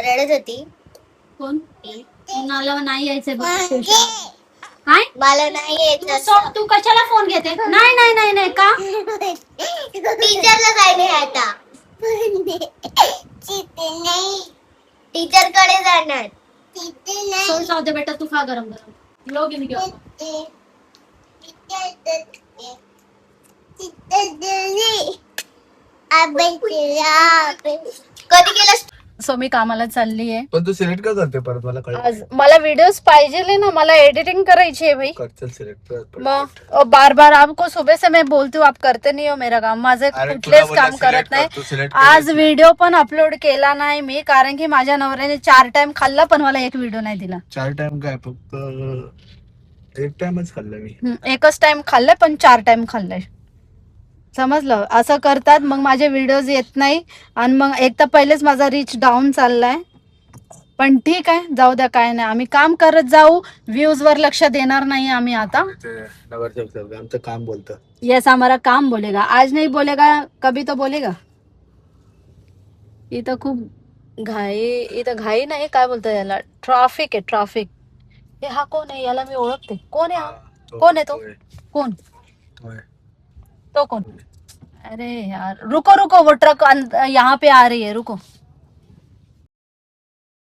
रडत होती. कोण? मला नाही यायचंय बघ. काय? मला नाही यायचं. तू कशाला फोन घेते? नाही नाही नाही नाही का? टीचरला जायचंय आता. टीचर कडे जाणार. सोड जाऊ दे बेटा, तू खा गरम गरम. लोग घेऊन घेऊ. कधी केलं? सो मी कामाला चालली आहे. पण तू सिलेक्ट का करते परत? मला आज मला व्हिडिओज पाहिजे ना, मला एडिटिंग करायची है भाई. चल सिलेक्ट कर. मग बार बार आपको सुबह से मैं बोलती हूँ, आप करते नहीं हो मेरा काम. माझे कुठलेच काम करत नाही. आज व्हिडिओ पण अपलोड केला नाही मी, कारण की माझ्या नवऱ्याने 4 टाइम खाल्ला पण मला एक व्हिडिओ नाही दिला. 4 टाइम काय, फक्त एक टाइमच खाल्लं मी. एकच टाइम खाल्लंय पण 4 टाइम खाल्लंय. समजलं? असं करतात, मग माझे व्हिडिओज येत नाही. आणि मग एक तर पहिलेच माझा रीच डाऊन चाललाय. पण ठीक आहे, जाऊ द्या, काय नाही, आम्ही काम करत जाऊ. व्ह्यूज वर लक्ष देणार नाही आम्ही आता. आमचं काम बोलतं. येस, हमारा काम बोलेगा. आज नाही बोलेगा, कभी तो बोलेगा. इथं खूप घाई नाही, काय बोलतो याला, ट्रॅफिक आहे, ट्रॅफिक. हे हा कोण आहे? याला मी ओळखते. कोण आहे हा? कोण आहे तो? कोण तो? कौन? अरे यार, रुको रुको, वो ट्रक यहाँ पे आ रही है, रुको.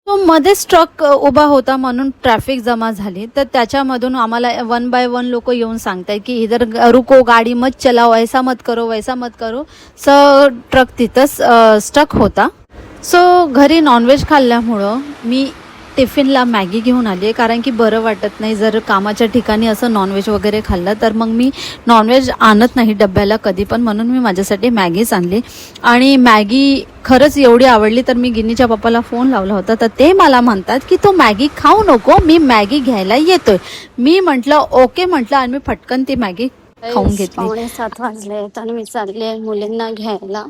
तो मध्येच ट्रक उभा होता म्हणून ट्रॅफिक जमा झाली. तर त्याच्यामधून आम्हाला 1 बाय 1 लोक येऊन सांगताय की इधर रुको, गाडी मत चलाओ, ऐसा मत करो, वैसा मत करो. ट्रक तिथंच स्टक होता. सो घरी नॉनव्हेज खाल्ल्यामुळं मी टिफिनला मॅगी घेऊन आली आहे, कारण की बरं वाटत नाही जर कामाच्या ठिकाणी असं नॉनव्हेज वगैरे खाल्लं तर. मग मी नॉनव्हेज आणत नाही डब्याला कधी पण, म्हणून मी माझ्यासाठी मॅगीच आणली. आणि मॅगी खरंच एवढी आवडली तर मी गिन्नीच्या पप्पाला फोन लावला होता, तर ते मला म्हणतात की तू मॅगी खाऊ नको, मी मॅगी घ्यायला येतोय. मी म्हटलं ओके म्हटलं, आणि मी फटकन ती मॅगी खाऊन घेतली. 7:15 वाजले आणि मी चालले मुलींना घ्यायला.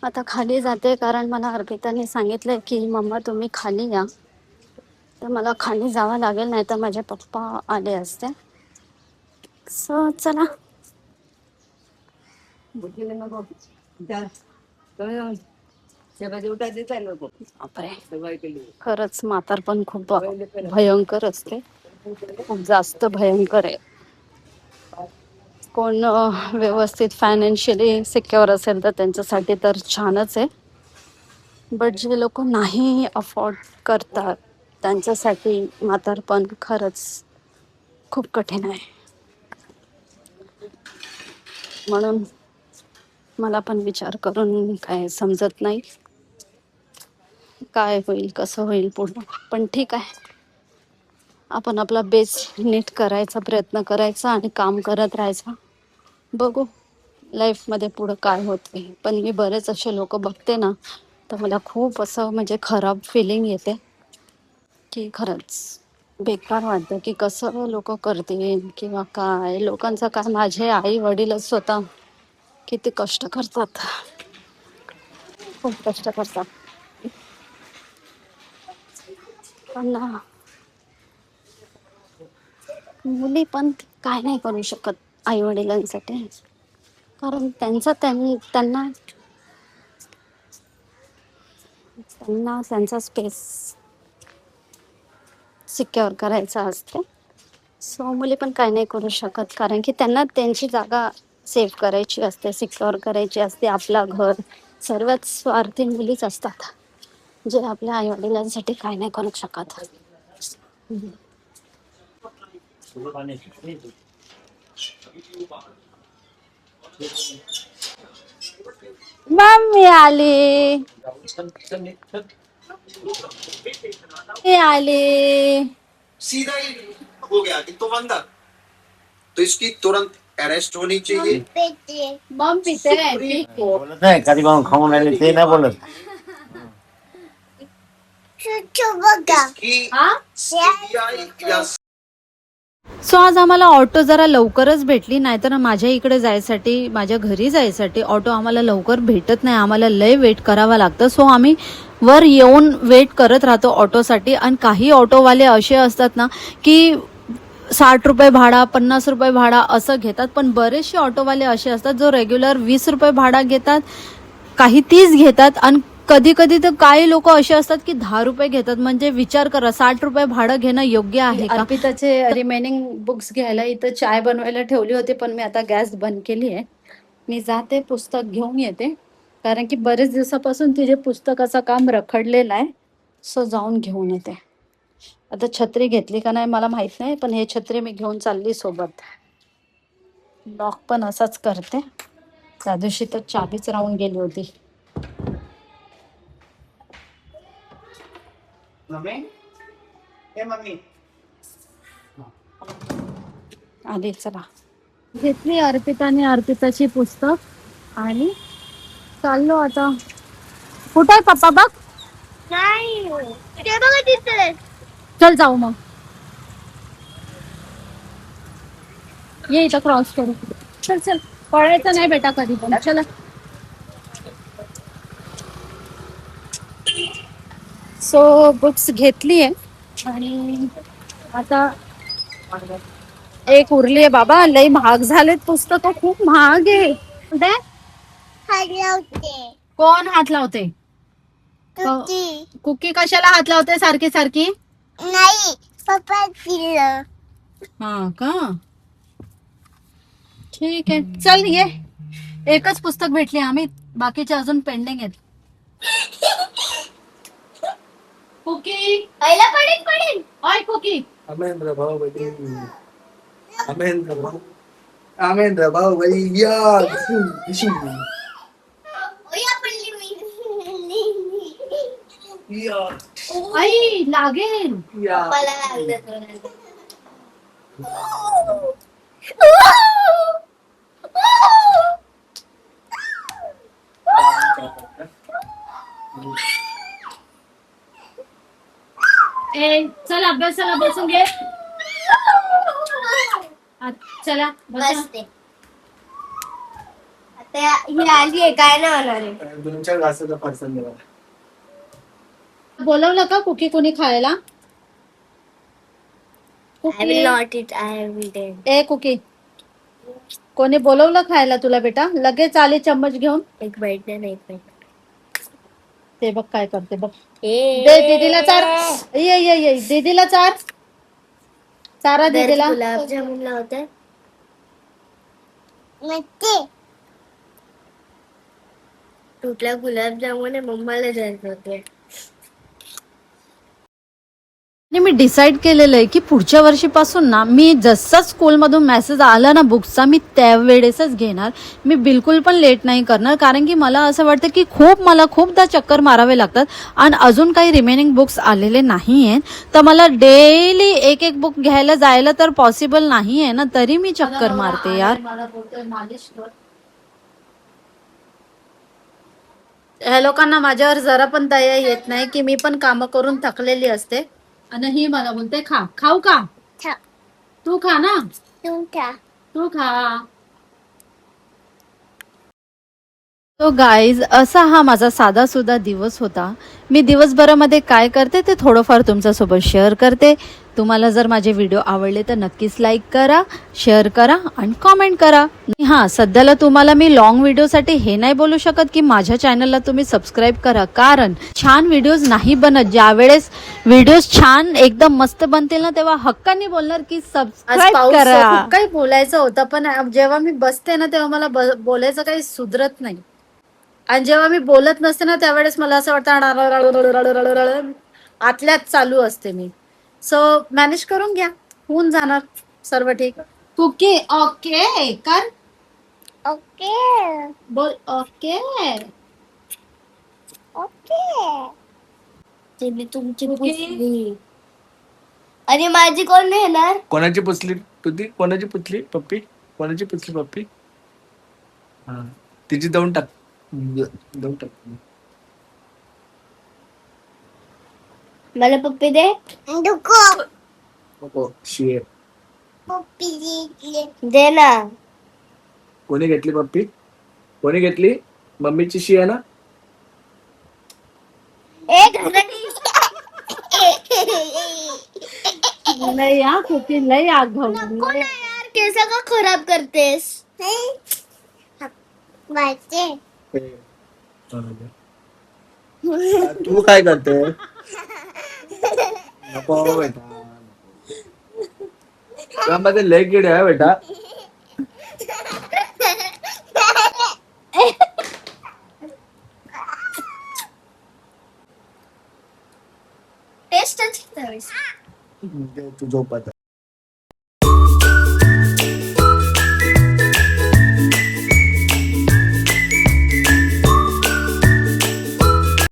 आता खाली जाते, कारण मला अर्पिताने सांगितलंय की मम्मा तुम्ही खाली या. तर मला खाली जावं लागेल, नाही तर माझे पप्पा आले असते. सो चला. खरंच म्हातारपण खूप भयंकर असते, खूप जास्त भयंकर आहे. कोण व्यवस्थित फायनान्शियली सिक्युअर असेल तर त्यांच्यासाठी तर छानच आहे. बट जे लोक नाही अफोर्ड करतात त्यांच्यासाठी म्हातारपण खरंच खूप कठीण आहे. म्हणून मला पण विचार करून काय समजत नाही काय होईल, कसं होईल पुढं. पण ठीक आहे, आपण आपला बेस नीट करायचा प्रयत्न करायचा आणि काम करत राहायचा. बघू लाईफमध्ये पुढं काय होते. पण मी बरेच असे लोक बघते ना, तर मला खूप असं म्हणजे खराब फिलिंग येते की खरंच बेकार वाटतं की कसं लोक करतील किंवा काय. लोकांचं काय, माझे आई वडीलच स्वतः किती कष्ट करतात, खूप कष्ट करतात. पण मुली पण काय नाही करू शकत आई वडिलांसाठी, कारण त्यांना त्यांचा स्पेस सिक्युअर करायचा असते. सो मुली पण काय नाही करू शकत, कारण की त्यांना त्यांची जागा सेव्ह करायची असते, सिक्युअर करायची असते. आपला घर, सर्वात स्वार्थी मुलीच असतात जे आपल्या आई वडिलांसाठी काय नाही करू शकत. मम्मी आली, सीधा ही हो गया कि तो बंदा, तो इसकी तुरंत अरेस्ट होनी चाहिए. मम पिते बोलत नाही कधी मग खाऊन राहिले ते नाही बोलत. इसकी CBI या सो आज आम्हाला ऑटो जरा लवकरच भेटली, नाहीतर माझ्या इकडे जायसाठी, माझ्या घरी जायसाठी ऑटो आम्हाला लवकर भेटत नाही. आम्हाला लय वेट करावं लागतं. सो आम्ही वर येऊन वेट करत राहतो ऑटोसाठी. आणि काही ऑटोवाले असे असतात ना की 60 रुपये भाडा, 50 रुपये भाडा असं घेतात. पण बरेचसे ऑटोवाले असे असतात जो रेग्युलर 20 रुपये भाडा घेतात, काही 30 घेतात आणि कधी कधी तर काही लोक असे असतात की 10 रुपये घेतात. म्हणजे विचार करा, 60 रुपये भाडं घेणं योग्य आहे का? अर्पिताचे रिमेनिंग बुक्स घ्यायला इथं चाय बनवायला ठेवली होती, पण मी आता गॅस बंद केली आहे. मी जाते, पुस्तक घेऊन येते, कारण की बरेच दिवसापासून तिचे पुस्तकाचं काम रखडलेलं आहे. सो जाऊन घेऊन येते. आता छत्री घेतली का नाही मला माहित नाही, पण हे छत्री मी घेऊन चालली सोबत. लॉक पण असाच करते. त्या दिवशी तर चाबीच राहून गेली होती. आली, चला. घेतली अर्पिताने अर्पिताची पुस्तक आणि चाललो आता. कुठं आहे पप्पा बघ? नाही ते बघा तिथे. चल जाऊ मग. ये इथं क्रॉस करू. चल चल, पळायचं नाही बेटा कधी पण. चला. सो बुक्स घेतली आहे आणि आता एक उरली आहे. बाबा लई महाग झालेत पुस्तकं, खूप महाग आहे. कुठे खाली होते कोण हात लावते? तुझी कुकी कशाला हात लावते सारखी सारखी? नाही पप्पा दिलं. हा का, ठीक आहे. चल ये, एकच पुस्तक भेटली, आम्ही बाकीचे अजून पेंडिंग आहेत. कुकी पहिला पडेल पडेल. ओय कुकी, अमेंद्र बाहुबली, अमेंद्र बाहुबली या. ओया पडली मी. आई लागेल. पप्पाला लागलं थोडं. ए चल अभ्यासाला बसून घे. चला बसा. बसते. आता ही आली आहे, काय नाही होणार आहे. 2-4 घासाचा पार्सल देवा. बोलवलं का कुकी कोणी खायला? I will not eat. I will eat. A cookie, कोणी बोलवलं खायला तुला बेटा? लगेच आले चम्मच घेऊन. एक बाईट नाही, एक बाईट. ते बघ काय करते बघ. दे दीदीला चार. ये ये ये दीदीला चार. चारा दीदीला. गुलाबजामुन लावते. तुटला गुलाबजामुन आहे, मम्माला द्यायचं होते. आणि मी डिसाईड केलेलं आहे की पुढच्या वर्षीपासून ना, मी जसा स्कूलमधून मेसेज आला ना बुक्सचा, मी त्यावेळेसच घेणार. मी बिलकुल पण लेट नाही करणार, कारण की मला असं वाटतं की मला खूपदा चक्कर मारावे लागतात आणि अजून काही रिमेनिंग बुक्स आलेले नाही आहेत. तर मला डेली एक एक बुक घ्यायला जायला तर पॉसिबल नाही आहे ना, तरी मी चक्कर मारते यार. ह्या लोकांना माझ्यावर जरा पण दया येत नाही की मी पण कामं करून थकलेली असते आणि ही मला बोलते खा. खाऊ का? खा. तू खा ना. तू खा. तो गाईज, असा हा माझा साधा सुद्धा दिवस होता. मी दिवसभरामध्ये काय करते ते थोडंफार तुमच्यासोबत शेअर करते. तुम्हाला जर माझे व्हिडिओ आवडले तर नक्कीच लाईक करा, शेअर करा आणि कॉमेंट करा. हां, सध्याला तुम्हाला मी लॉंग व्हिडिओसाठी हे नाही बोलू शकत की माझ्या चॅनलला तुम्ही सबस्क्राईब करा, कारण छान व्हिडिओज नाही बनत. ज्यावेळेस व्हिडिओज छान एकदम मस्त बनतील ना, तेव्हा हक्काने बोलणार की सबस्क्राईब करा. खूप काही बोलायचं होतं, पण जेव्हा मी बसते ना तेव्हा मला बोलायचं काही सुधरत नाही. आणि जेव्हा मी बोलत नसते ना त्यावेळेस मला असं वाटतं आतल्यात चालू असते मी. सो मॅनेज करून घ्या, होऊन जाणार सर्व ठीक. कुकी ओके कर. ओके बोल ओके. तुम्ही तुमची पुसली आणि माझी कोण नेणार? कोणाची पुसली तुझी? कोणाची पुसली पप्पी? कोणाची पुसली पप्पी? हा, तिची देऊन टाक. मला पप्पी दे. नको शिये. दे ना. कोणी घेतली पप्पी? कोणी घेतली? मम्मीची शी आहे ना? नाही या कुकी लई आगाऊ. यार केस का खराब करतेस? तू काय करते? नको बेटा. त्यामध्ये लय किडे आहे बेटा. टेस्टच तू झोप आता.